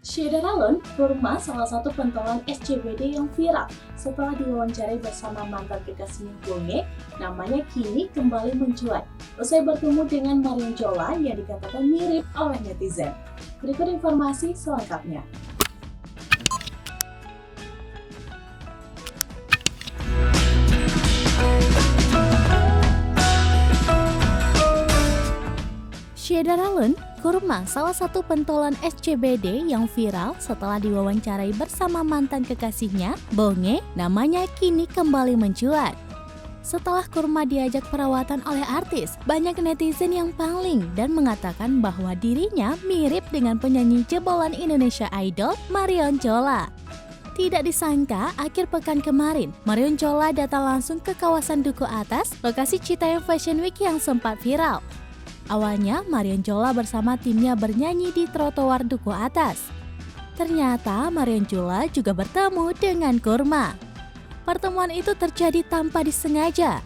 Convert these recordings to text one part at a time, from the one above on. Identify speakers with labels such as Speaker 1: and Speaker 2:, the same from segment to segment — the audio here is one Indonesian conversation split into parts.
Speaker 1: Sheila Allen, kurma salah satu pentolan SCBD yang viral setelah diwawancarai bersama mantan kekasihnya Bonge, namanya kini kembali mencuat. Usai bertemu dengan Marion Jola yang dikatakan mirip oleh netizen. Berikut informasi selengkapnya. Sheila Allen, kurma salah satu pentolan SCBD yang viral setelah diwawancarai bersama mantan kekasihnya, Bonge, namanya kini kembali mencuat. Setelah kurma diajak perawatan oleh artis, banyak netizen yang pangling dan mengatakan bahwa dirinya mirip dengan penyanyi jebolan Indonesia Idol, Marion Jola. Tidak disangka, akhir pekan kemarin, Marion Jola datang langsung ke kawasan Duku Atas, lokasi Citayam Fashion Week yang sempat viral. Awalnya, Marion Jola bersama timnya bernyanyi di trotoar Duku Atas. Ternyata, Marion Jola juga bertemu dengan kurma. Pertemuan itu terjadi tanpa disengaja.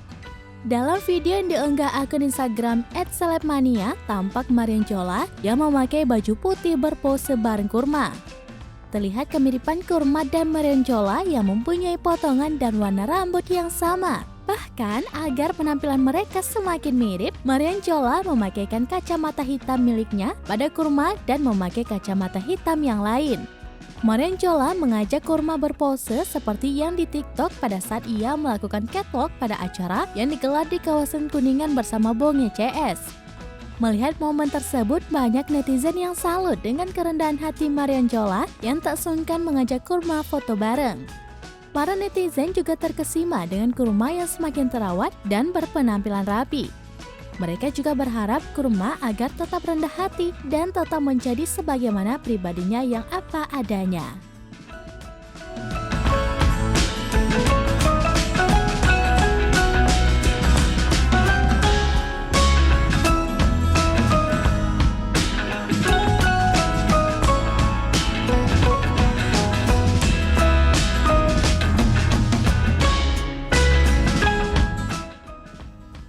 Speaker 1: Dalam video yang diunggah akun Instagram @celebmania, tampak Marion Jola yang memakai baju putih berpose bareng kurma. Terlihat kemiripan kurma dan Marion Jola yang mempunyai potongan dan warna rambut yang sama. Bahkan, agar penampilan mereka semakin mirip, Marion Jola memakaikan kacamata hitam miliknya pada kurma dan memakai kacamata hitam yang lain. Marion Jola mengajak kurma berpose seperti yang di TikTok pada saat ia melakukan catwalk pada acara yang digelar di kawasan Kuningan bersama Bonge CS. Melihat momen tersebut, banyak netizen yang salut dengan kerendahan hati Marion Jola yang tak sungkan mengajak kurma foto bareng. Para netizen juga terkesima dengan kurma yang semakin terawat dan berpenampilan rapi. Mereka juga berharap kurma agar tetap rendah hati dan tetap menjadi sebagaimana pribadinya yang apa adanya.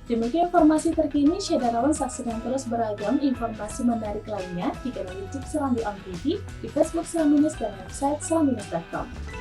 Speaker 1: Demikian informasi terkini, Sheila Allen. Saksikan terus beragam informasi menarik lainnya di kanal YouTube Serambi On TV, di Facebook Serambi News, dan website serambinews.com.